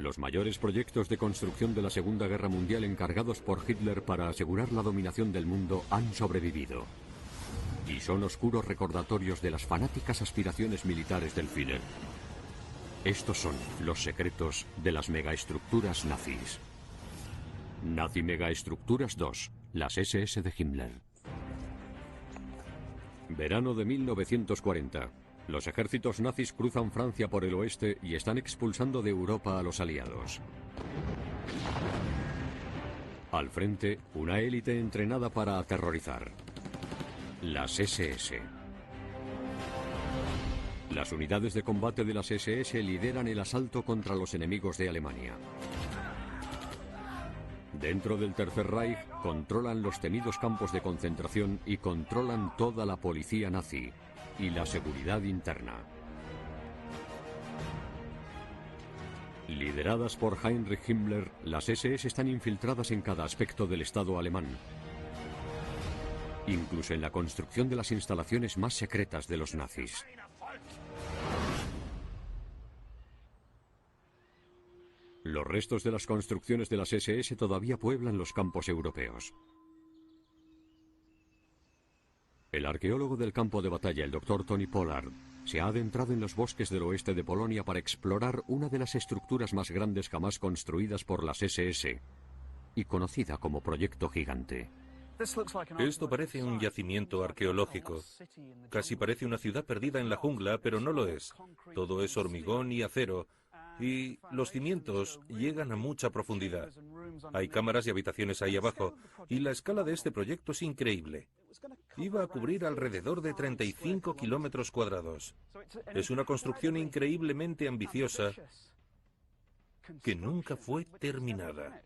Los mayores proyectos de construcción de la Segunda Guerra Mundial encargados por Hitler para asegurar la dominación del mundo han sobrevivido. Y son oscuros recordatorios de las fanáticas aspiraciones militares del Führer. Estos son los secretos de las megaestructuras nazis. Nazi Megaestructuras 2, las SS de Himmler. Verano de 1940. Los ejércitos nazis cruzan Francia por el oeste y están expulsando de Europa a los aliados. Al frente, una élite entrenada para aterrorizar. Las SS. Las unidades de combate de las SS lideran el asalto contra los enemigos de Alemania. Dentro del Tercer Reich controlan los temidos campos de concentración y controlan toda la policía nazi y la seguridad interna. Lideradas por Heinrich Himmler, las SS están infiltradas en cada aspecto del Estado alemán, incluso en la construcción de las instalaciones más secretas de los nazis. Los restos de las construcciones de las SS todavía pueblan los campos europeos. El arqueólogo del campo de batalla, el Dr. Tony Pollard, se ha adentrado en los bosques del oeste de Polonia para explorar una de las estructuras más grandes jamás construidas por las SS y conocida como Proyecto Gigante. Esto parece un yacimiento arqueológico. Casi parece una ciudad perdida en la jungla, pero no lo es. Todo es hormigón y acero, y los cimientos llegan a mucha profundidad. Hay cámaras y habitaciones ahí abajo, y la escala de este proyecto es increíble. Iba a cubrir alrededor de 35 kilómetros cuadrados. Es una construcción increíblemente ambiciosa que nunca fue terminada.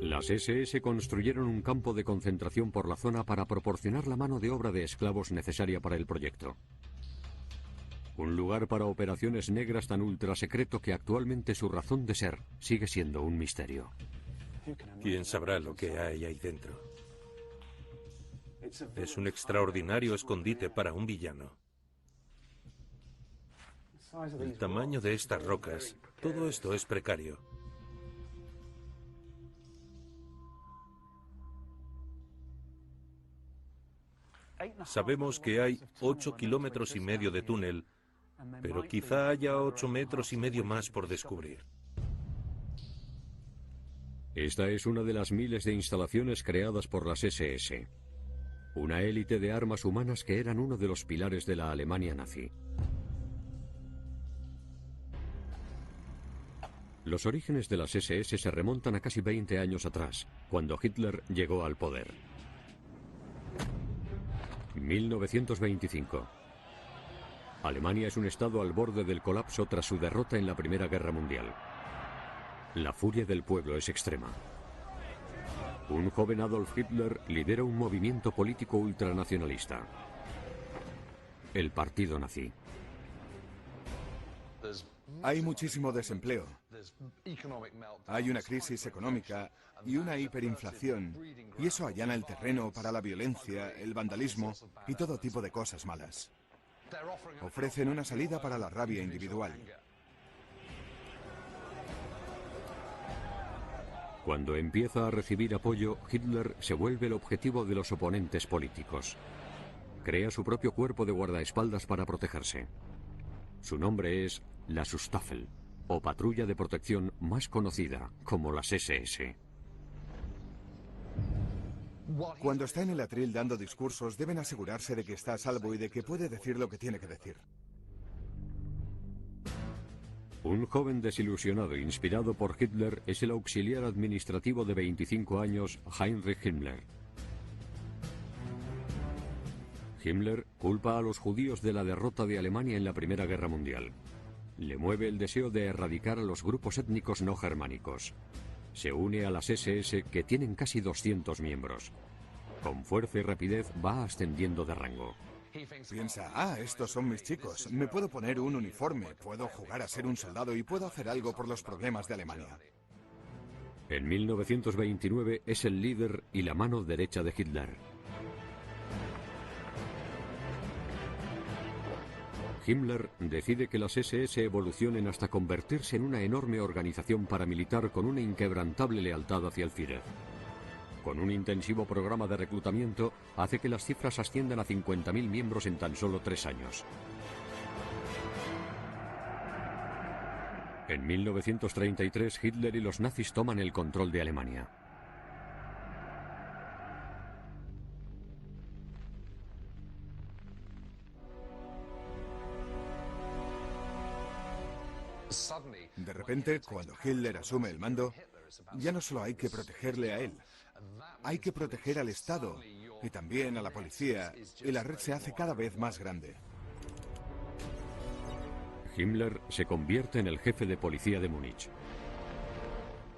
Las SS construyeron un campo de concentración por la zona para proporcionar la mano de obra de esclavos necesaria para el proyecto. Un lugar para operaciones negras tan ultra secreto que actualmente su razón de ser sigue siendo un misterio. ¿Quién sabrá lo que hay ahí dentro? Es un extraordinario escondite para un villano. El tamaño de estas rocas, todo esto es precario. Sabemos que hay 8,5 kilómetros de túnel, pero quizá haya 8,5 metros más por descubrir. Esta es una de las miles de instalaciones creadas por las SS, una élite de armas humanas que eran uno de los pilares de la Alemania nazi. Los orígenes de las SS se remontan a casi 20 años atrás, cuando Hitler llegó al poder. 1925. Alemania es un estado al borde del colapso tras su derrota en la Primera Guerra Mundial. La furia del pueblo es extrema. Un joven Adolf Hitler lidera un movimiento político ultranacionalista, el Partido Nazi. Hay muchísimo desempleo. Hay una crisis económica y una hiperinflación, y eso allana el terreno para la violencia, el vandalismo y todo tipo de cosas malas. Ofrecen una salida para la rabia individual. Cuando empieza a recibir apoyo, Hitler se vuelve el objetivo de los oponentes políticos. Crea su propio cuerpo de guardaespaldas para protegerse. Su nombre es la Schutzstaffel, o patrulla de protección más conocida como las SS. Cuando está en el atril dando discursos, deben asegurarse de que está a salvo y de que puede decir lo que tiene que decir. Un joven desilusionado inspirado por Hitler es el auxiliar administrativo de 25 años, Heinrich Himmler. Himmler culpa a los judíos de la derrota de Alemania en la Primera Guerra Mundial. Le mueve el deseo de erradicar a los grupos étnicos no germánicos. Se une a las SS, que tienen casi 200 miembros. Con fuerza y rapidez va ascendiendo de rango. Piensa, estos son mis chicos, me puedo poner un uniforme, puedo jugar a ser un soldado y puedo hacer algo por los problemas de Alemania. En 1929 es el líder y la mano derecha de Hitler. Himmler decide que las SS evolucionen hasta convertirse en una enorme organización paramilitar con una inquebrantable lealtad hacia el Führer. Con un intensivo programa de reclutamiento, hace que las cifras asciendan a 50.000 miembros en tan solo 3 años. En 1933, Hitler y los nazis toman el control de Alemania. De repente, cuando Hitler asume el mando, ya no solo hay que protegerle a él, hay que proteger al Estado y también a la policía, y la red se hace cada vez más grande. Himmler se convierte en el jefe de policía de Múnich.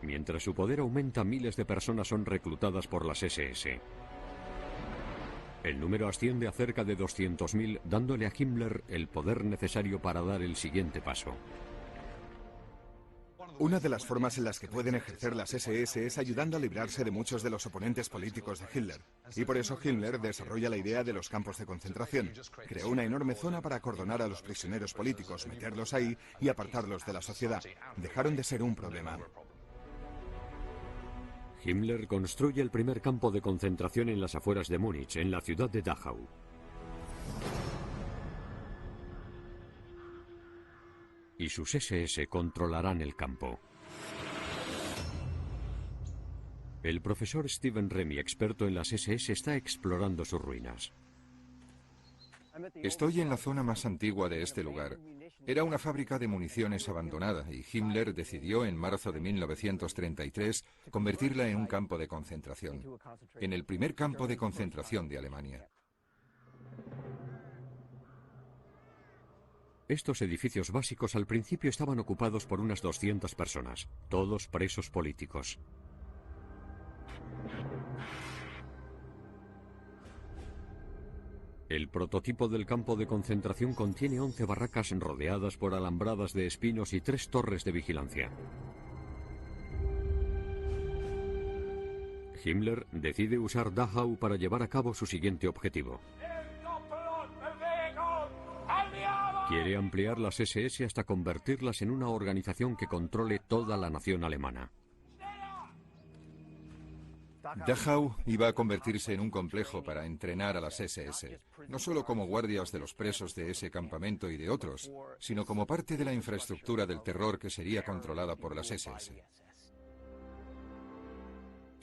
Mientras su poder aumenta, miles de personas son reclutadas por las SS. El número asciende a cerca de 200.000, dándole a Himmler el poder necesario para dar el siguiente paso. Una de las formas en las que pueden ejercer las SS es ayudando a librarse de muchos de los oponentes políticos de Hitler. Y por eso Himmler desarrolla la idea de los campos de concentración. Creó una enorme zona para acordonar a los prisioneros políticos, meterlos ahí y apartarlos de la sociedad. Dejaron de ser un problema. Himmler construye el primer campo de concentración en las afueras de Múnich, en la ciudad de Dachau. Y sus SS controlarán el campo. El profesor Steven Remy, experto en las SS, está explorando sus ruinas. Estoy en la zona más antigua de este lugar. Era una fábrica de municiones abandonada y Himmler decidió en marzo de 1933 convertirla en un campo de concentración, en el primer campo de concentración de Alemania. Estos edificios básicos al principio estaban ocupados por unas 200 personas, todos presos políticos. El prototipo del campo de concentración contiene 11 barracas rodeadas por alambradas de espinos y 3 torres de vigilancia. Himmler decide usar Dachau para llevar a cabo su siguiente objetivo. Quiere ampliar las SS hasta convertirlas en una organización que controle toda la nación alemana. Dachau iba a convertirse en un complejo para entrenar a las SS, no solo como guardias de los presos de ese campamento y de otros, sino como parte de la infraestructura del terror que sería controlada por las SS.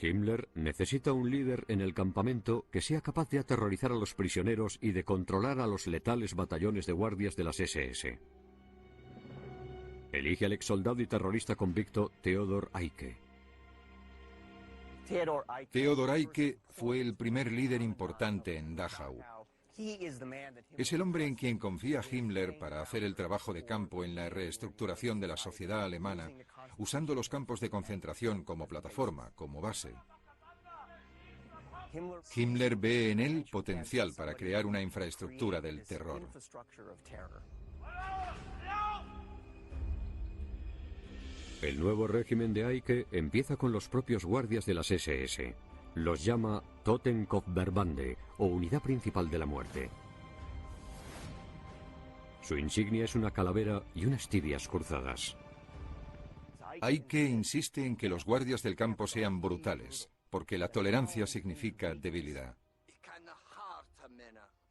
Himmler necesita un líder en el campamento que sea capaz de aterrorizar a los prisioneros y de controlar a los letales batallones de guardias de las SS. Elige al exsoldado y terrorista convicto Theodor Eicke. Theodor Eicke fue el primer líder importante en Dachau. Es el hombre en quien confía Himmler para hacer el trabajo de campo en la reestructuración de la sociedad alemana, usando los campos de concentración como plataforma, como base. Himmler ve en él potencial para crear una infraestructura del terror. El nuevo régimen de Eicke empieza con los propios guardias de las SS. Los llama Totenkopfverbande, o Unidad Principal de la Muerte. Su insignia es una calavera y unas tibias cruzadas. Eicke insiste en que los guardias del campo sean brutales, porque la tolerancia significa debilidad.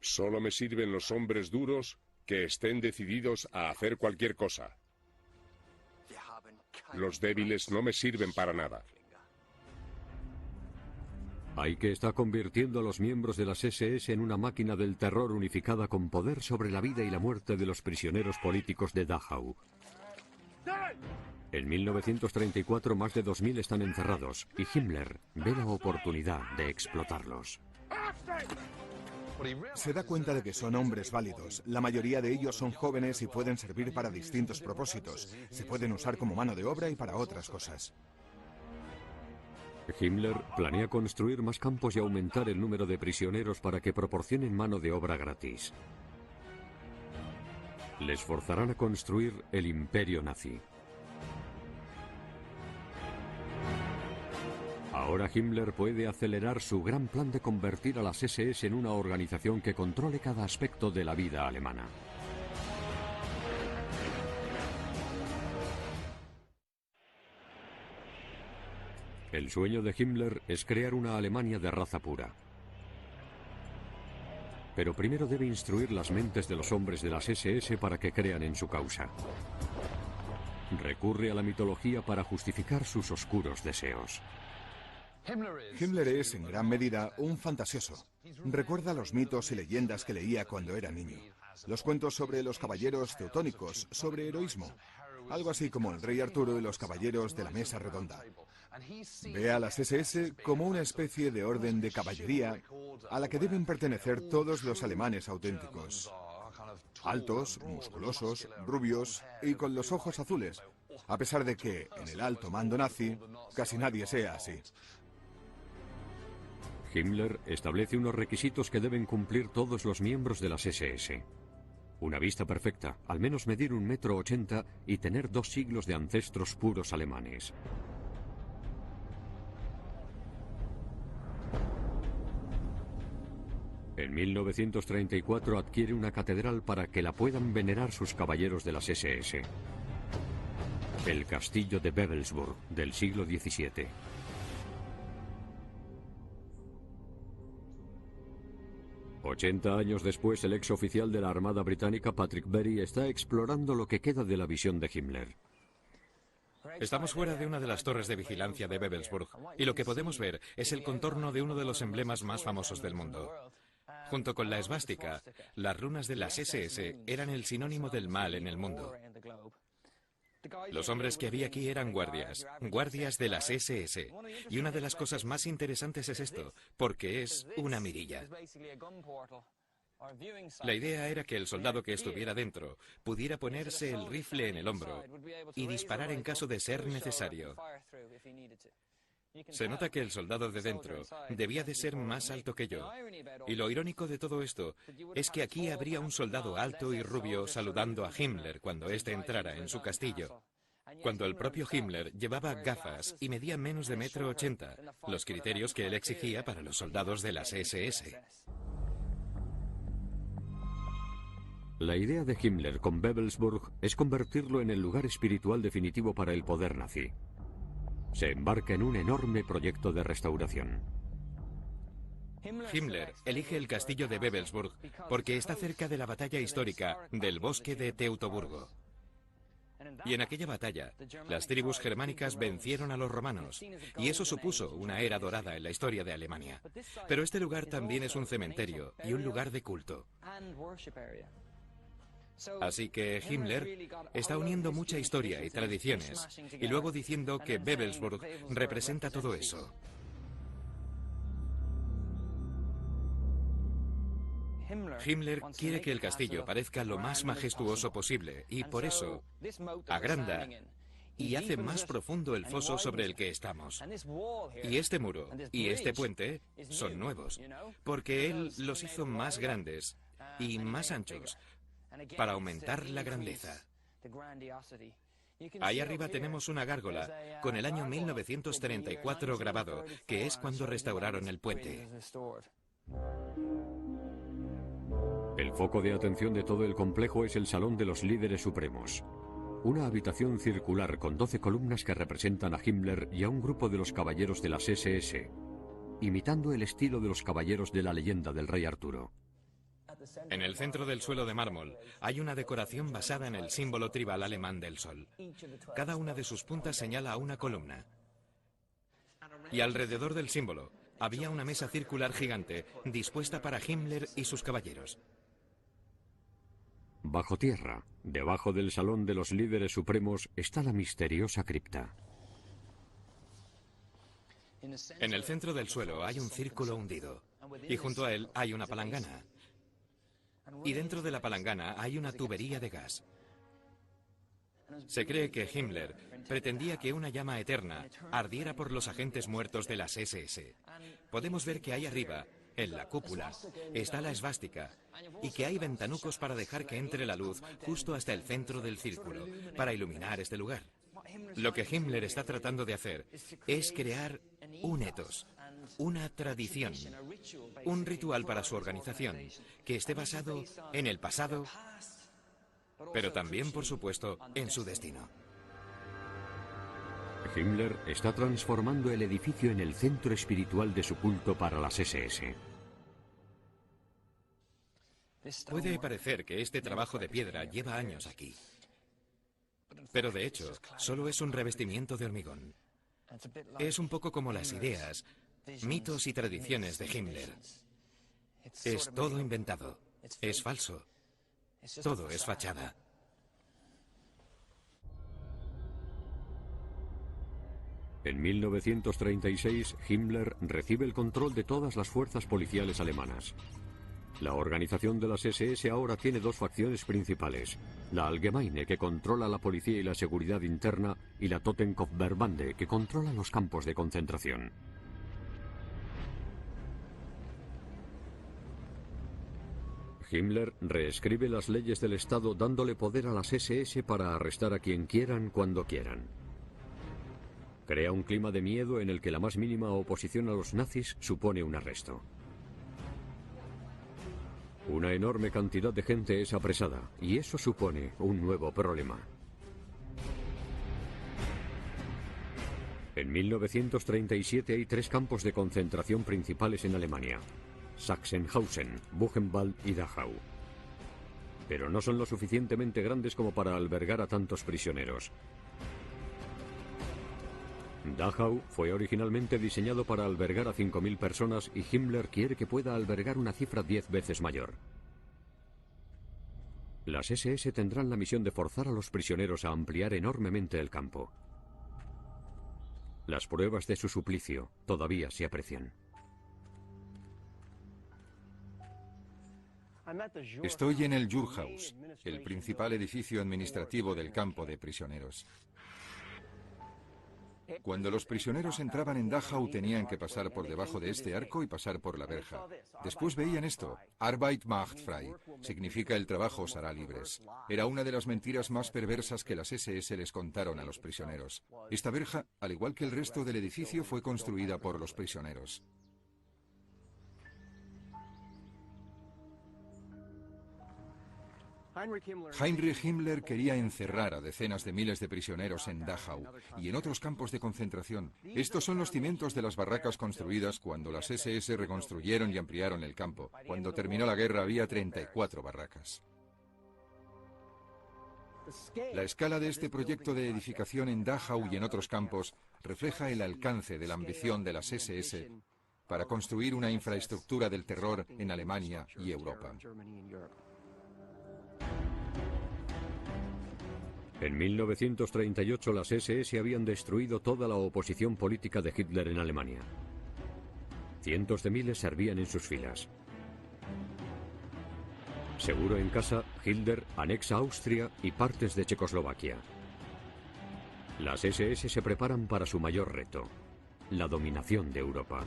Solo me sirven los hombres duros que estén decididos a hacer cualquier cosa. Los débiles no me sirven para nada. Eicke está convirtiendo a los miembros de las SS en una máquina del terror unificada con poder sobre la vida y la muerte de los prisioneros políticos de Dachau. En 1934 más de 2.000 están encerrados y Himmler ve la oportunidad de explotarlos. Se da cuenta de que son hombres válidos. La mayoría de ellos son jóvenes y pueden servir para distintos propósitos. Se pueden usar como mano de obra y para otras cosas. Himmler planea construir más campos y aumentar el número de prisioneros para que proporcionen mano de obra gratis. Les forzarán a construir el imperio nazi. Ahora Himmler puede acelerar su gran plan de convertir a las SS en una organización que controle cada aspecto de la vida alemana. El sueño de Himmler es crear una Alemania de raza pura. Pero primero debe instruir las mentes de los hombres de las SS para que crean en su causa. Recurre a la mitología para justificar sus oscuros deseos. Himmler es, en gran medida, un fantasioso. Recuerda los mitos y leyendas que leía cuando era niño. Los cuentos sobre los caballeros teutónicos, sobre heroísmo. Algo así como el rey Arturo y los caballeros de la mesa redonda. Ve a las SS como una especie de orden de caballería a la que deben pertenecer todos los alemanes auténticos. Altos, musculosos, rubios y con los ojos azules, a pesar de que, en el alto mando nazi, casi nadie sea así. Himmler establece unos requisitos que deben cumplir todos los miembros de las SS. Una vista perfecta, al menos medir 1,80 m y tener 2 siglos de ancestros puros alemanes. En 1934 adquiere una catedral para que la puedan venerar sus caballeros de las SS. El castillo de Wewelsburg, del siglo XVII. «80 años después, el ex oficial de la Armada Británica, Patrick Berry, está explorando lo que queda de la visión de Himmler. Estamos fuera de una de las torres de vigilancia de Wewelsburg, y lo que podemos ver es el contorno de uno de los emblemas más famosos del mundo. Junto con la esvástica, las runas de las SS eran el sinónimo del mal en el mundo. Los hombres que había aquí eran guardias de las SS. Y una de las cosas más interesantes es esto, porque es una mirilla. La idea era que el soldado que estuviera dentro pudiera ponerse el rifle en el hombro y disparar en caso de ser necesario. Se nota que el soldado de dentro debía de ser más alto que yo. Y lo irónico de todo esto es que aquí habría un soldado alto y rubio saludando a Himmler cuando éste entrara en su castillo. Cuando el propio Himmler llevaba gafas y medía menos de 1,80 m, los criterios que él exigía para los soldados de las SS. La idea de Himmler con Wewelsburg es convertirlo en el lugar espiritual definitivo para el poder nazi. Se embarca en un enorme proyecto de restauración. Himmler elige el castillo de Wewelsburg porque está cerca de la batalla histórica del bosque de Teutoburgo. Y en aquella batalla, las tribus germánicas vencieron a los romanos, y eso supuso una era dorada en la historia de Alemania. Pero este lugar también es un cementerio y un lugar de culto. Así que Himmler está uniendo mucha historia y tradiciones, y luego diciendo que Wewelsburg representa todo eso. Himmler quiere que el castillo parezca lo más majestuoso posible, y por eso agranda y hace más profundo el foso sobre el que estamos. Y este muro y este puente son nuevos, porque él los hizo más grandes y más anchos, para aumentar la grandeza. Ahí arriba tenemos una gárgola con el año 1934 grabado, que es cuando restauraron el puente. El foco de atención de todo el complejo es el Salón de los Líderes Supremos. Una habitación circular con 12 columnas que representan a Himmler y a un grupo de los caballeros de las SS, imitando el estilo de los caballeros de la leyenda del rey Arturo. En el centro del suelo de mármol hay una decoración basada en el símbolo tribal alemán del sol. Cada una de sus puntas señala a una columna. Y alrededor del símbolo había una mesa circular gigante dispuesta para Himmler y sus caballeros. Bajo tierra, debajo del Salón de los Líderes Supremos, está la misteriosa cripta. En el centro del suelo hay un círculo hundido, y junto a él hay una palangana. Y dentro de la palangana hay una tubería de gas. Se cree que Himmler pretendía que una llama eterna ardiera por los agentes muertos de las SS. Podemos ver que ahí arriba, en la cúpula, está la esvástica, y que hay ventanucos para dejar que entre la luz justo hasta el centro del círculo, para iluminar este lugar. Lo que Himmler está tratando de hacer es crear un etos, una tradición, un ritual para su organización, que esté basado en el pasado, pero también, por supuesto, en su destino. Himmler está transformando el edificio en el centro espiritual de su culto para las SS. Puede parecer que este trabajo de piedra lleva años aquí, pero de hecho solo es un revestimiento de hormigón. Es un poco como las ideas, mitos y tradiciones de Himmler. Es todo inventado, es falso, todo es fachada. En 1936, Himmler recibe el control de todas las fuerzas policiales alemanas. La organización de las SS ahora tiene dos facciones principales: la Allgemeine, que controla la policía y la seguridad interna, y la Totenkopfverbände, que controla los campos de concentración. Himmler reescribe las leyes del Estado dándole poder a las SS para arrestar a quien quieran cuando quieran. Crea un clima de miedo en el que la más mínima oposición a los nazis supone un arresto. Una enorme cantidad de gente es apresada, y eso supone un nuevo problema. En 1937 hay 3 campos de concentración principales en Alemania: Sachsenhausen, Buchenwald y Dachau. Pero no son lo suficientemente grandes como para albergar a tantos prisioneros. Dachau fue originalmente diseñado para albergar a 5.000 personas y Himmler quiere que pueda albergar una cifra 10 veces mayor. Las SS tendrán la misión de forzar a los prisioneros a ampliar enormemente el campo. Las pruebas de su suplicio todavía se aprecian. Estoy en el Jurhaus, el principal edificio administrativo del campo de prisioneros. Cuando los prisioneros entraban en Dachau tenían que pasar por debajo de este arco y pasar por la verja. Después veían esto: Arbeit macht frei, significa el trabajo os hará libres. Era una de las mentiras más perversas que las SS les contaron a los prisioneros. Esta verja, al igual que el resto del edificio, fue construida por los prisioneros. Heinrich Himmler quería encerrar a decenas de miles de prisioneros en Dachau y en otros campos de concentración. Estos son los cimientos de las barracas construidas cuando las SS reconstruyeron y ampliaron el campo. Cuando terminó la guerra había 34 barracas. La escala de este proyecto de edificación en Dachau y en otros campos refleja el alcance de la ambición de las SS para construir una infraestructura del terror en Alemania y Europa. En 1938 las SS habían destruido toda la oposición política de Hitler en Alemania. Cientos de miles servían en sus filas. Seguro en casa, Hitler anexa Austria y partes de Checoslovaquia. Las SS se preparan para su mayor reto: la dominación de Europa.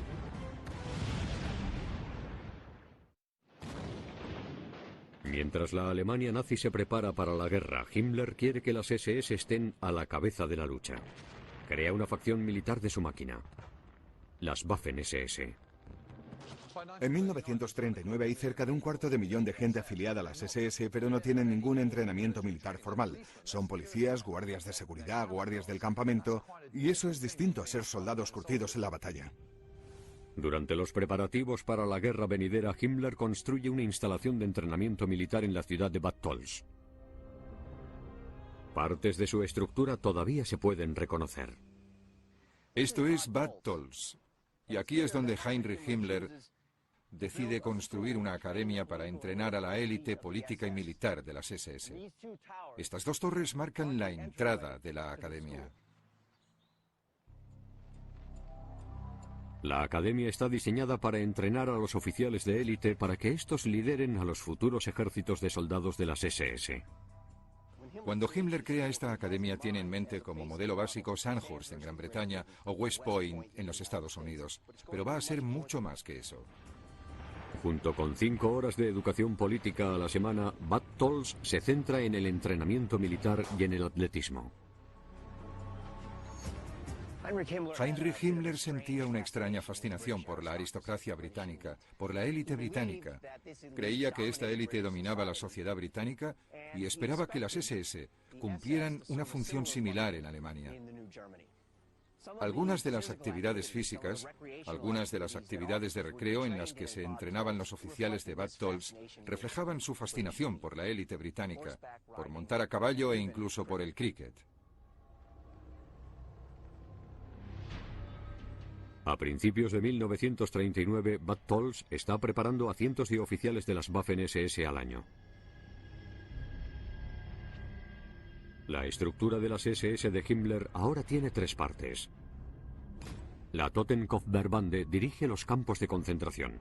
Mientras la Alemania nazi se prepara para la guerra, Himmler quiere que las SS estén a la cabeza de la lucha. Crea una facción militar de su máquina: las Waffen-SS. En 1939 hay cerca de 250.000 de gente afiliada a las SS, pero no tienen ningún entrenamiento militar formal. Son policías, guardias de seguridad, guardias del campamento, y eso es distinto a ser soldados curtidos en la batalla. Durante los preparativos para la guerra venidera, Himmler construye una instalación de entrenamiento militar en la ciudad de Bad Tölz. Partes de su estructura todavía se pueden reconocer. Esto es Bad Tölz, y aquí es donde Heinrich Himmler decide construir una academia para entrenar a la élite política y militar de las SS. Estas 2 torres marcan la entrada de la academia. La academia está diseñada para entrenar a los oficiales de élite para que estos lideren a los futuros ejércitos de soldados de las SS. Cuando Himmler crea esta academia tiene en mente como modelo básico Sandhurst en Gran Bretaña o West Point en los Estados Unidos, pero va a ser mucho más que eso. Junto con 5 horas de educación política a la semana, Bad Tölz se centra en el entrenamiento militar y en el atletismo. Heinrich Himmler sentía una extraña fascinación por la aristocracia británica, por la élite británica. Creía que esta élite dominaba la sociedad británica y esperaba que las SS cumplieran una función similar en Alemania. Algunas de las actividades físicas, algunas de las actividades de recreo en las que se entrenaban los oficiales de Bad Tolls reflejaban su fascinación por la élite británica, por montar a caballo e incluso por el cricket. A principios de 1939, Bad Tolls está preparando a cientos de oficiales de las Waffen-SS al año. La estructura de las SS de Himmler ahora tiene 3 partes. La Totenkopfverbande dirige los campos de concentración.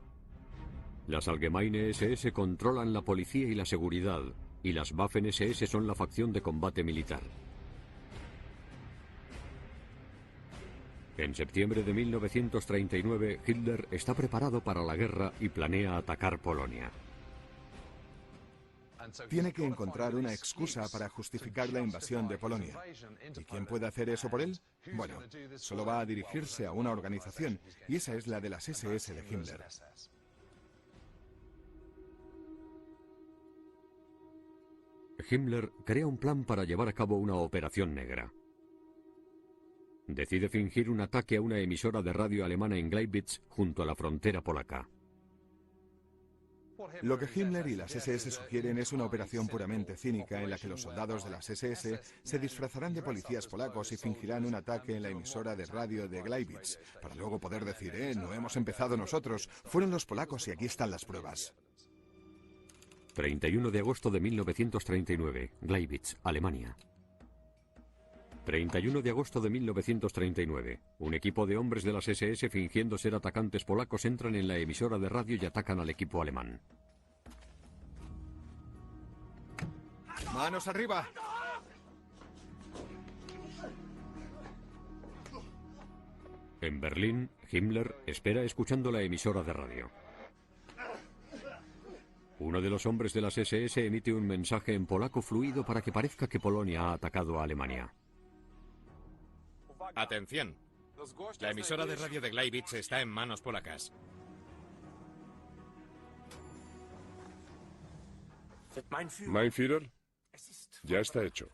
Las Allgemeine SS controlan la policía y la seguridad, y las Waffen-SS son la facción de combate militar. En septiembre de 1939, Hitler está preparado para la guerra y planea atacar Polonia. Tiene que encontrar una excusa para justificar la invasión de Polonia. ¿Y quién puede hacer eso por él? Bueno, solo va a dirigirse a una organización, y esa es la de las SS de Himmler. Himmler crea un plan para llevar a cabo una operación negra. Decide fingir un ataque a una emisora de radio alemana en Gleiwitz, junto a la frontera polaca. Lo que Himmler y las SS sugieren es una operación puramente cínica en la que los soldados de las SS se disfrazarán de policías polacos y fingirán un ataque en la emisora de radio de Gleiwitz, para luego poder decir, no hemos empezado nosotros, fueron los polacos y aquí están las pruebas. 31 de agosto de 1939, Gleiwitz, Alemania. 31 de agosto de 1939. Un equipo de hombres de las SS fingiendo ser atacantes polacos entran en la emisora de radio y atacan al equipo alemán. ¡Manos arriba! En Berlín, Himmler espera escuchando la emisora de radio. Uno de los hombres de las SS emite un mensaje en polaco fluido para que parezca que Polonia ha atacado a Alemania. Atención. La emisora de radio de Gleiwitz está en manos polacas. Mein Führer, ya está hecho.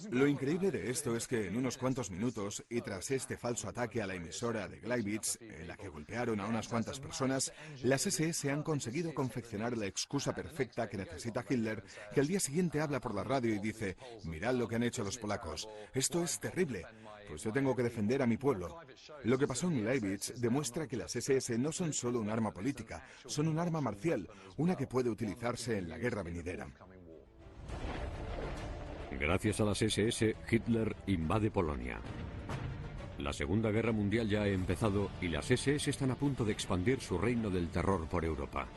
Lo increíble de esto es que en unos cuantos minutos, y tras este falso ataque a la emisora de Gleiwitz, en la que golpearon a unas cuantas personas, las SS han conseguido confeccionar la excusa perfecta que necesita Hitler, que al día siguiente habla por la radio y dice, mirad lo que han hecho los polacos, esto es terrible, pues yo tengo que defender a mi pueblo. Lo que pasó en Gleiwitz demuestra que las SS no son solo un arma política, son un arma marcial, una que puede utilizarse en la guerra venidera. Gracias a las SS, Hitler invade Polonia. La Segunda Guerra Mundial ya ha empezado y las SS están a punto de expandir su reino del terror por Europa.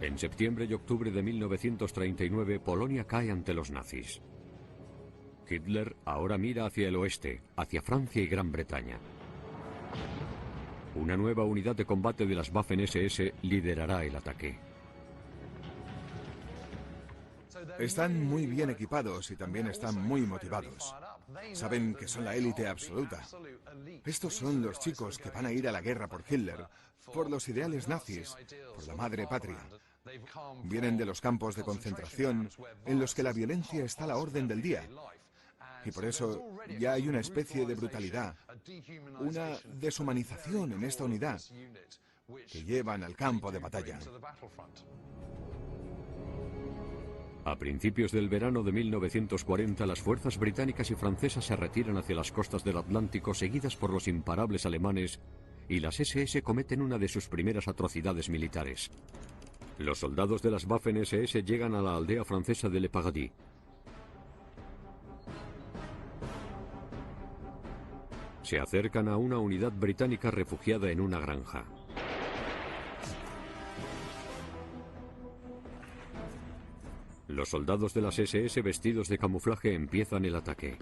En septiembre y octubre de 1939, Polonia cae ante los nazis. Hitler ahora mira hacia el oeste, hacia Francia y Gran Bretaña. Una nueva unidad de combate de las Waffen-SS liderará el ataque. Están muy bien equipados y también están muy motivados. Saben que son la élite absoluta. Estos son los chicos que van a ir a la guerra por Hitler, por los ideales nazis, por la madre patria. Vienen de los campos de concentración en los que la violencia está a la orden del día. Y por eso ya hay una especie de brutalidad, una deshumanización en esta unidad que llevan al campo de batalla. A principios del verano de 1940, las fuerzas británicas y francesas se retiran hacia las costas del Atlántico, seguidas por los imparables alemanes, y las SS cometen una de sus primeras atrocidades militares. Los soldados de las Waffen-SS llegan a la aldea francesa de Le Paradis. Se acercan a una unidad británica refugiada en una granja. Los soldados de las SS vestidos de camuflaje empiezan el ataque.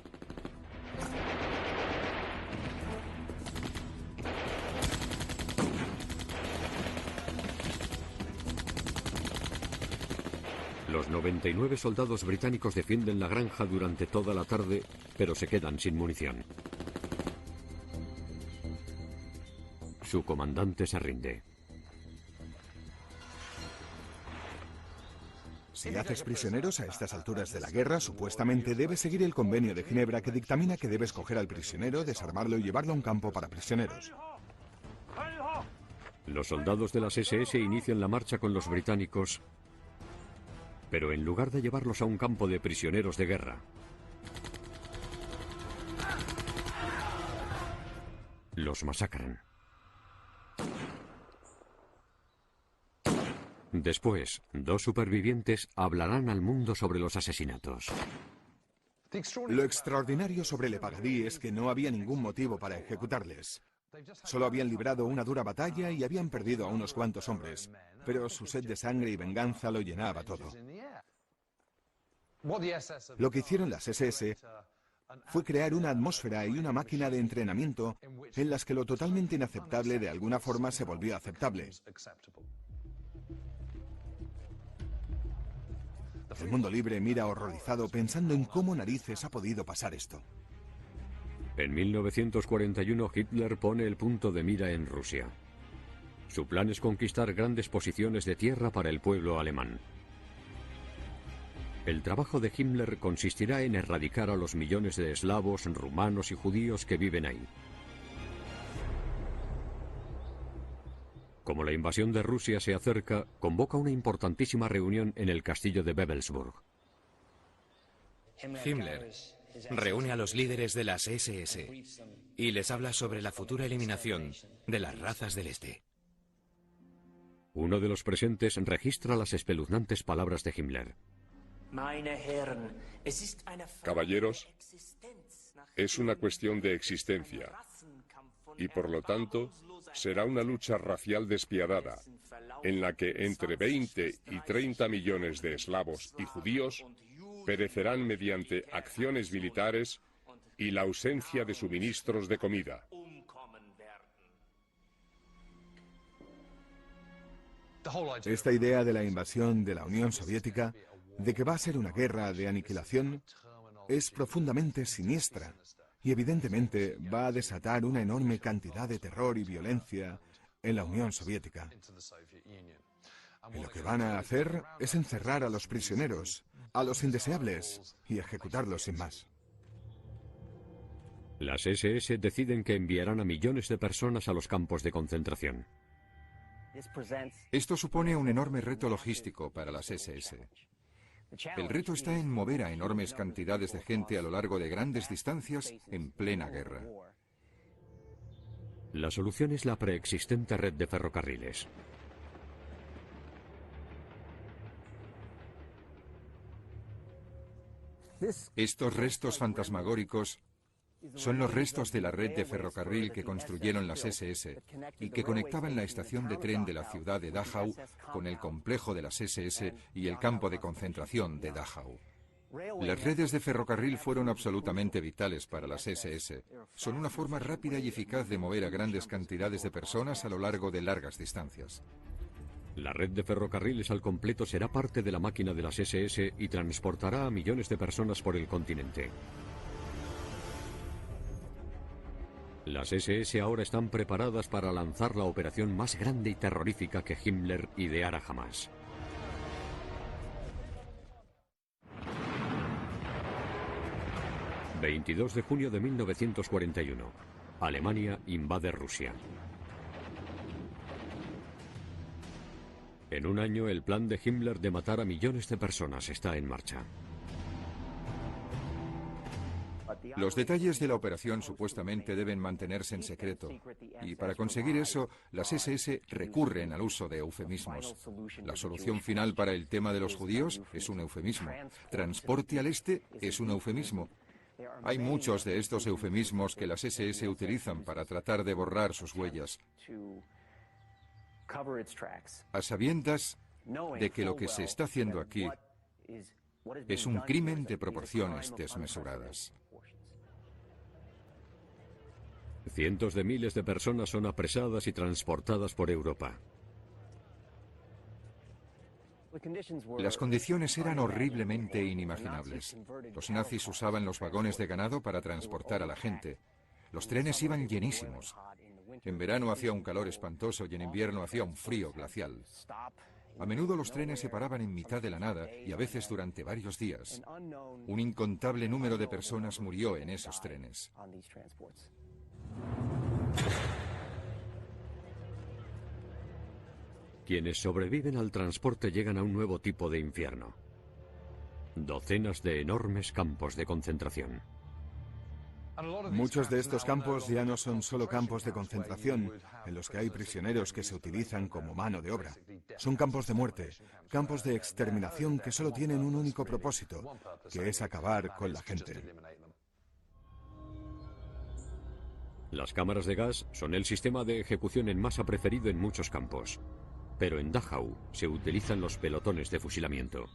Los 99 soldados británicos defienden la granja durante toda la tarde, pero se quedan sin munición. Su comandante se rinde. Si haces prisioneros a estas alturas de la guerra, supuestamente debes seguir el convenio de Ginebra que dictamina que debes coger al prisionero, desarmarlo y llevarlo a un campo para prisioneros. Los soldados de las SS inician la marcha con los británicos, pero en lugar de llevarlos a un campo de prisioneros de guerra, los masacran. Después, 2 supervivientes hablarán al mundo sobre los asesinatos. Lo extraordinario sobre Le Paradis es que no había ningún motivo para ejecutarles. Solo habían librado una dura batalla y habían perdido a unos cuantos hombres, pero su sed de sangre y venganza lo llenaba todo. Lo que hicieron las SS fue crear una atmósfera y una máquina de entrenamiento en las que lo totalmente inaceptable de alguna forma se volvió aceptable. El mundo libre mira horrorizado pensando en cómo narices ha podido pasar esto. En 1941 Hitler pone el punto de mira en Rusia. Su plan es conquistar grandes posiciones de tierra para el pueblo alemán. El trabajo de Himmler consistirá en erradicar a los millones de eslavos, rumanos y judíos que viven ahí. Como la invasión de Rusia se acerca, convoca una importantísima reunión en el castillo de Wewelsburg. Himmler reúne a los líderes de las SS y les habla sobre la futura eliminación de las razas del Este. Uno de los presentes registra las espeluznantes palabras de Himmler. Caballeros, es una cuestión de existencia y por lo tanto será una lucha racial despiadada en la que entre 20 y 30 millones de eslavos y judíos perecerán mediante acciones militares y la ausencia de suministros de comida. Esta idea de la invasión de la Unión Soviética, de que va a ser una guerra de aniquilación, es profundamente siniestra y evidentemente va a desatar una enorme cantidad de terror y violencia en la Unión Soviética. Y lo que van a hacer es encerrar a los prisioneros, a los indeseables, y ejecutarlos sin más. Las SS deciden que enviarán a millones de personas a los campos de concentración. Esto supone un enorme reto logístico para las SS. El reto está en mover a enormes cantidades de gente a lo largo de grandes distancias en plena guerra. La solución es la preexistente red de ferrocarriles. Estos restos fantasmagóricos son los restos de la red de ferrocarril que construyeron las SS y que conectaban la estación de tren de la ciudad de Dachau con el complejo de las SS y el campo de concentración de Dachau. Las redes de ferrocarril fueron absolutamente vitales para las SS. Son una forma rápida y eficaz de mover a grandes cantidades de personas a lo largo de largas distancias. La red de ferrocarriles al completo será parte de la máquina de las SS y transportará a millones de personas por el continente. Las SS ahora están preparadas para lanzar la operación más grande y terrorífica que Himmler ideara jamás. ...22 de junio de 1941... Alemania invade Rusia. En un año, el plan de Himmler de matar a millones de personas está en marcha. Los detalles de la operación supuestamente deben mantenerse en secreto, y para conseguir eso, las SS recurren al uso de eufemismos. La solución final para el tema de los judíos es un eufemismo. Transporte al este es un eufemismo. Hay muchos de estos eufemismos que las SS utilizan para tratar de borrar sus huellas, a sabiendas de que lo que se está haciendo aquí es un crimen de proporciones desmesuradas. Cientos de miles de personas son apresadas y transportadas por Europa. Las condiciones eran horriblemente inimaginables. Los nazis usaban los vagones de ganado para transportar a la gente. Los trenes iban llenísimos. En verano hacía un calor espantoso y en invierno hacía un frío glacial. A menudo los trenes se paraban en mitad de la nada y a veces durante varios días. Un incontable número de personas murió en esos trenes. Quienes sobreviven al transporte llegan a un nuevo tipo de infierno. Docenas de enormes campos de concentración. Muchos de estos campos ya no son solo campos de concentración, en los que hay prisioneros que se utilizan como mano de obra. Son campos de muerte, campos de exterminación que solo tienen un único propósito, que es acabar con la gente. Las cámaras de gas son el sistema de ejecución en masa preferido en muchos campos. Pero en Dachau se utilizan los pelotones de fusilamiento.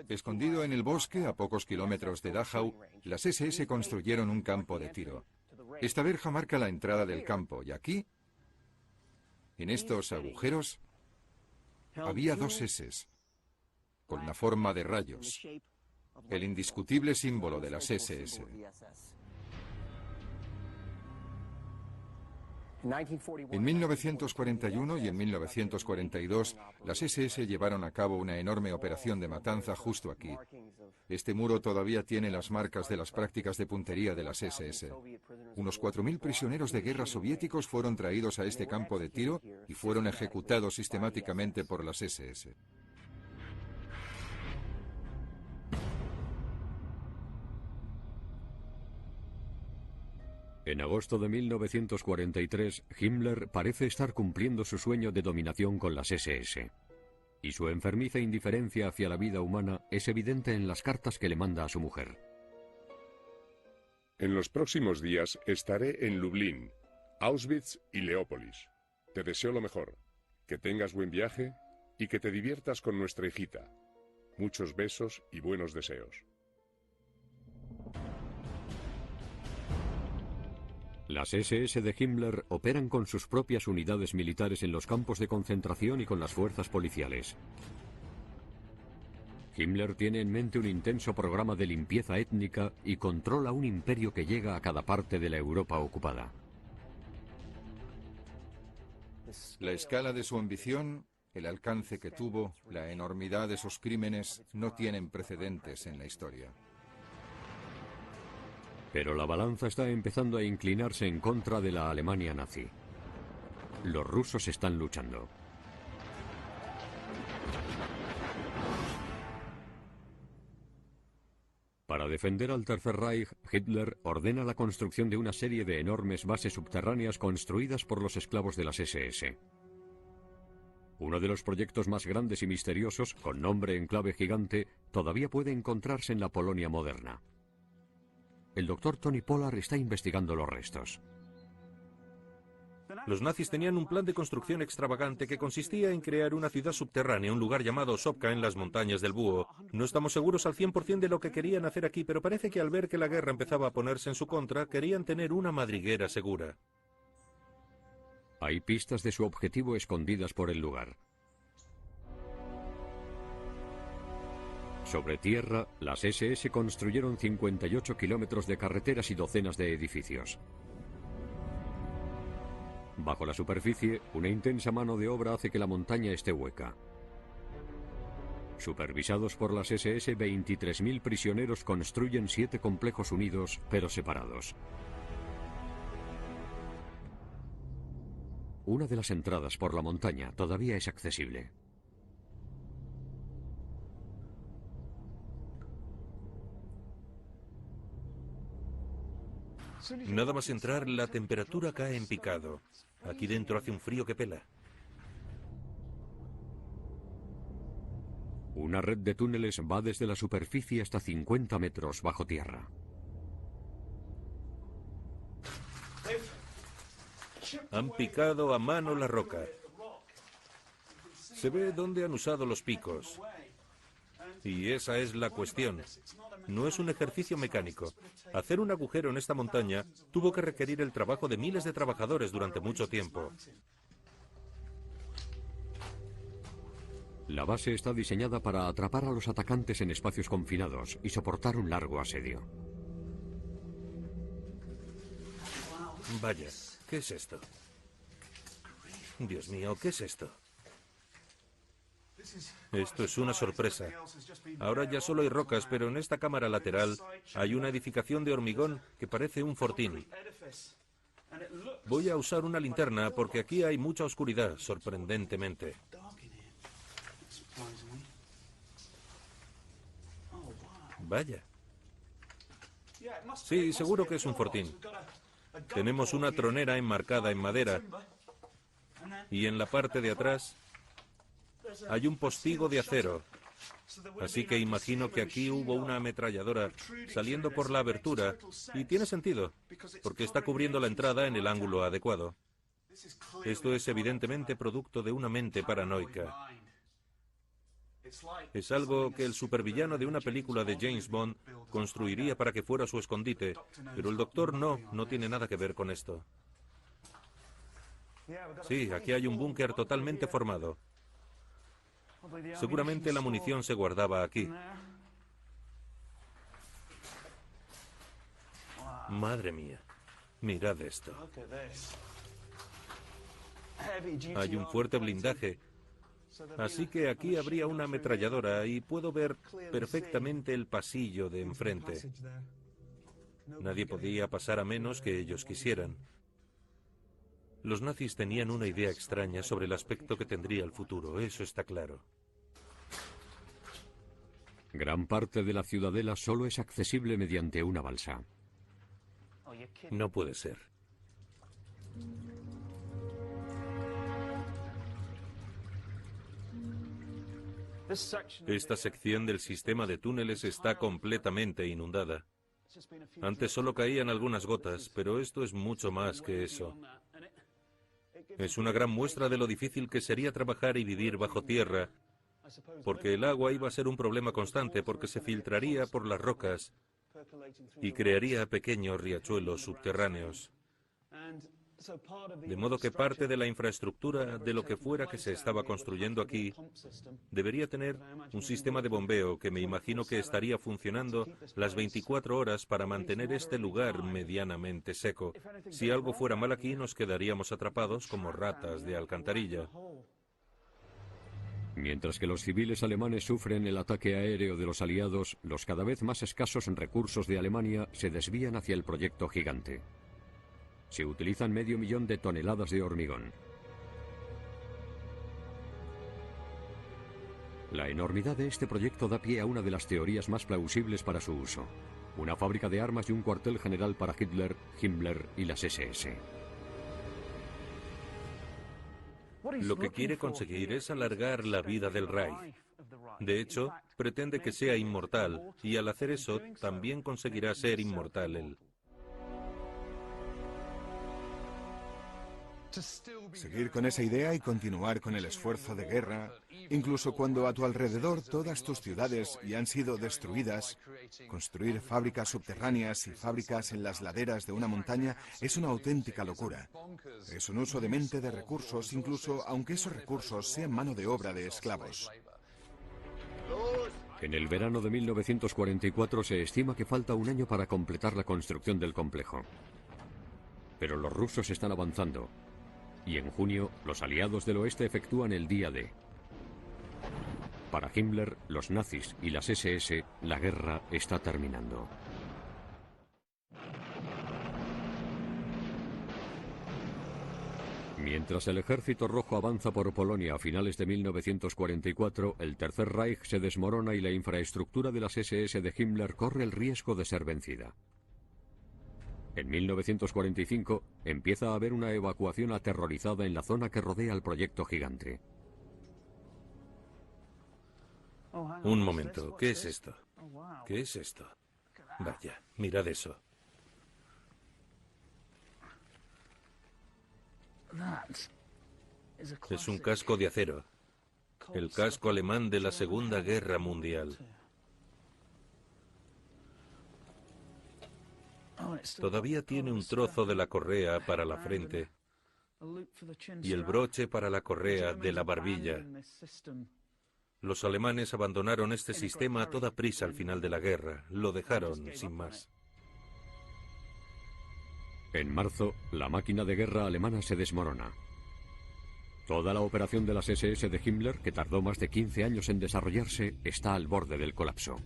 Escondido en el bosque, a pocos kilómetros de Dachau, las SS construyeron un campo de tiro. Esta verja marca la entrada del campo, y aquí, en estos agujeros, había dos S, con la forma de rayos, el indiscutible símbolo de las SS. En 1941 y en 1942, las SS llevaron a cabo una enorme operación de matanza justo aquí. Este muro todavía tiene las marcas de las prácticas de puntería de las SS. Unos 4.000 prisioneros de guerra soviéticos fueron traídos a este campo de tiro y fueron ejecutados sistemáticamente por las SS. En agosto de 1943, Himmler parece estar cumpliendo su sueño de dominación con las SS. Y su enfermiza indiferencia hacia la vida humana es evidente en las cartas que le manda a su mujer. En los próximos días estaré en Lublin, Auschwitz y Leópolis. Te deseo lo mejor, que tengas buen viaje y que te diviertas con nuestra hijita. Muchos besos y buenos deseos. Las SS de Himmler operan con sus propias unidades militares en los campos de concentración y con las fuerzas policiales. Himmler tiene en mente un intenso programa de limpieza étnica y controla un imperio que llega a cada parte de la Europa ocupada. La escala de su ambición, el alcance que tuvo, la enormidad de sus crímenes no tienen precedentes en la historia. Pero la balanza está empezando a inclinarse en contra de la Alemania nazi. Los rusos están luchando. Para defender al Tercer Reich, Hitler ordena la construcción de una serie de enormes bases subterráneas construidas por los esclavos de las SS. Uno de los proyectos más grandes y misteriosos, con nombre en clave gigante, todavía puede encontrarse en la Polonia moderna. El doctor Tony Pollard está investigando los restos. Los nazis tenían un plan de construcción extravagante que consistía en crear una ciudad subterránea, un lugar llamado Sopka en las montañas del Búho. No estamos seguros al 100% de lo que querían hacer aquí, pero parece que al ver que la guerra empezaba a ponerse en su contra, querían tener una madriguera segura. Hay pistas de su objetivo escondidas por el lugar. Sobre tierra, las SS construyeron 58 kilómetros de carreteras y docenas de edificios. Bajo la superficie, una intensa mano de obra hace que la montaña esté hueca. Supervisados por las SS, 23.000 prisioneros construyen 7 complejos unidos, pero separados. Una de las entradas por la montaña todavía es accesible. Nada más entrar, la temperatura cae en picado. Aquí dentro hace un frío que pela. Una red de túneles va desde la superficie hasta 50 metros bajo tierra. Han picado a mano la roca. Se ve dónde han usado los picos. Y esa es la cuestión. No es un ejercicio mecánico. Hacer un agujero en esta montaña tuvo que requerir el trabajo de miles de trabajadores durante mucho tiempo. La base está diseñada para atrapar a los atacantes en espacios confinados y soportar un largo asedio. Vaya, ¿qué es esto? Dios mío, ¿qué es esto? Esto es una sorpresa. Ahora ya solo hay rocas, pero en esta cámara lateral hay una edificación de hormigón que parece un fortín. Voy a usar una linterna porque aquí hay mucha oscuridad, sorprendentemente. Vaya. Sí, seguro que es un fortín. Tenemos una tronera enmarcada en madera y en la parte de atrás hay un postigo de acero. Así que imagino que aquí hubo una ametralladora saliendo por la abertura y tiene sentido, porque está cubriendo la entrada en el ángulo adecuado. Esto es evidentemente producto de una mente paranoica. Es algo que el supervillano de una película de James Bond construiría para que fuera su escondite, pero el doctor no tiene nada que ver con esto. Sí, aquí hay un búnker totalmente formado. Seguramente la munición se guardaba aquí. Madre mía, mirad esto. Hay un fuerte blindaje, así que aquí habría una ametralladora y puedo ver perfectamente el pasillo de enfrente. Nadie podía pasar a menos que ellos quisieran. Los nazis tenían una idea extraña sobre el aspecto que tendría el futuro, eso está claro. Gran parte de la ciudadela solo es accesible mediante una balsa. No puede ser. Esta sección del sistema de túneles está completamente inundada. Antes solo caían algunas gotas, pero esto es mucho más que eso. Es una gran muestra de lo difícil que sería trabajar y vivir bajo tierra, porque el agua iba a ser un problema constante, porque se filtraría por las rocas y crearía pequeños riachuelos subterráneos. De modo que parte de la infraestructura de lo que fuera que se estaba construyendo aquí debería tener un sistema de bombeo que me imagino que estaría funcionando las 24 horas para mantener este lugar medianamente seco. Si algo fuera mal aquí, nos quedaríamos atrapados como ratas de alcantarilla. Mientras que los civiles alemanes sufren el ataque aéreo de los aliados, los cada vez más escasos recursos de Alemania se desvían hacia el proyecto gigante. Se utilizan 500.000 de toneladas de hormigón. La enormidad de este proyecto da pie a una de las teorías más plausibles para su uso: una fábrica de armas y un cuartel general para Hitler, Himmler y las SS. Lo que quiere conseguir es alargar la vida del Reich. De hecho, pretende que sea inmortal, y al hacer eso, también conseguirá ser inmortal él. Seguir con esa idea y continuar con el esfuerzo de guerra, incluso cuando a tu alrededor todas tus ciudades ya han sido destruidas, construir fábricas subterráneas y fábricas en las laderas de una montaña es una auténtica locura. Es un uso demente de recursos, incluso aunque esos recursos sean mano de obra de esclavos. En el verano de 1944 se estima que falta un año para completar la construcción del complejo. Pero los rusos están avanzando. Y en junio, los aliados del oeste efectúan el día D. Para Himmler, los nazis y las SS, la guerra está terminando. Mientras el Ejército Rojo avanza por Polonia a finales de 1944, el Tercer Reich se desmorona y la infraestructura de las SS de Himmler corre el riesgo de ser vencida. En 1945 empieza a haber una evacuación aterrorizada en la zona que rodea al proyecto gigante. Un momento, ¿qué es esto? ¿Qué es esto? Vaya, mirad eso. Es un casco de acero. El casco alemán de la Segunda Guerra Mundial. Todavía tiene un trozo de la correa para la frente y el broche para la correa de la barbilla. Los alemanes abandonaron este sistema a toda prisa al final de la guerra. Lo dejaron sin más. En marzo, la máquina de guerra alemana se desmorona. Toda la operación de las SS de Himmler, que tardó más de 15 años en desarrollarse, está al borde del colapso.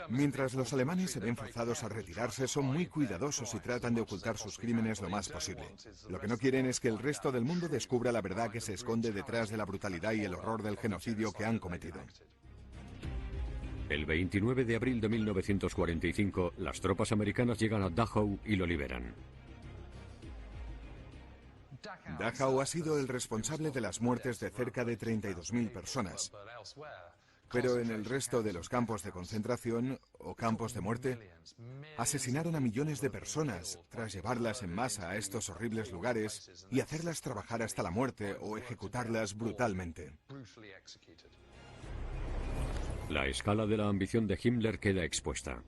Mientras los alemanes se ven forzados a retirarse, son muy cuidadosos y tratan de ocultar sus crímenes lo más posible. Lo que no quieren es que el resto del mundo descubra la verdad que se esconde detrás de la brutalidad y el horror del genocidio que han cometido. El 29 de abril de 1945, las tropas americanas llegan a Dachau y lo liberan. Dachau ha sido el responsable de las muertes de cerca de 32.000 personas. Pero en el resto de los campos de concentración o campos de muerte, asesinaron a millones de personas tras llevarlas en masa a estos horribles lugares y hacerlas trabajar hasta la muerte o ejecutarlas brutalmente. La escala de la ambición de Himmler queda expuesta.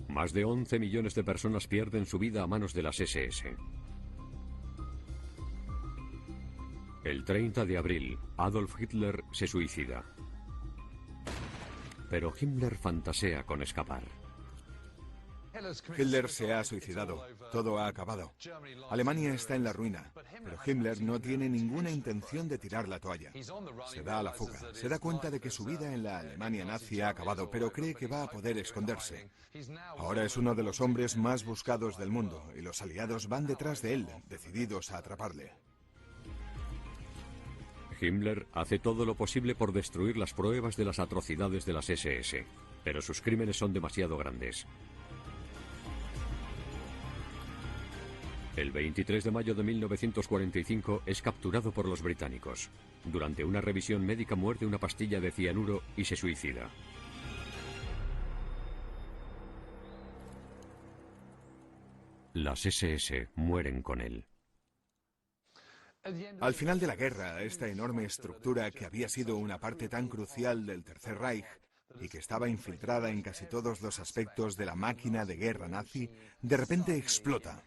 Más de 11 millones de personas pierden su vida a manos de las SS. El 30 de abril, Adolf Hitler se suicida. Pero Himmler fantasea con escapar. Hitler se ha suicidado. Todo ha acabado. Alemania está en la ruina, pero Himmler no tiene ninguna intención de tirar la toalla. Se da a la fuga. Se da cuenta de que su vida en la Alemania nazi ha acabado, pero cree que va a poder esconderse. Ahora es uno de los hombres más buscados del mundo, y los aliados van detrás de él, decididos a atraparle. Himmler hace todo lo posible por destruir las pruebas de las atrocidades de las SS, pero sus crímenes son demasiado grandes. El 23 de mayo de 1945 es capturado por los británicos. Durante una revisión médica muerde una pastilla de cianuro y se suicida. Las SS mueren con él. Al final de la guerra, esta enorme estructura que había sido una parte tan crucial del Tercer Reich y que estaba infiltrada en casi todos los aspectos de la máquina de guerra nazi, de repente explota.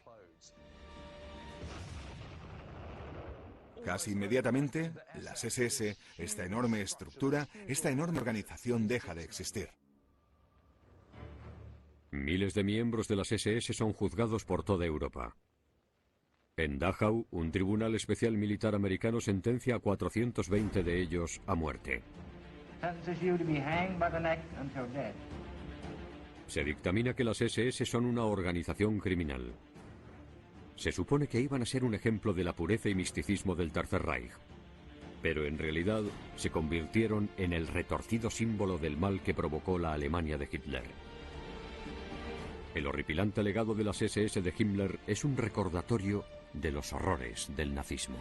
Casi inmediatamente, las SS, esta enorme estructura, esta enorme organización deja de existir. Miles de miembros de las SS son juzgados por toda Europa. En Dachau, un tribunal especial militar americano sentencia a 420 de ellos a muerte. Se dictamina que las SS son una organización criminal. Se supone que iban a ser un ejemplo de la pureza y misticismo del Tercer Reich, pero en realidad se convirtieron en el retorcido símbolo del mal que provocó la Alemania de Hitler. El horripilante legado de las SS de Himmler es un recordatorio de los horrores del nazismo.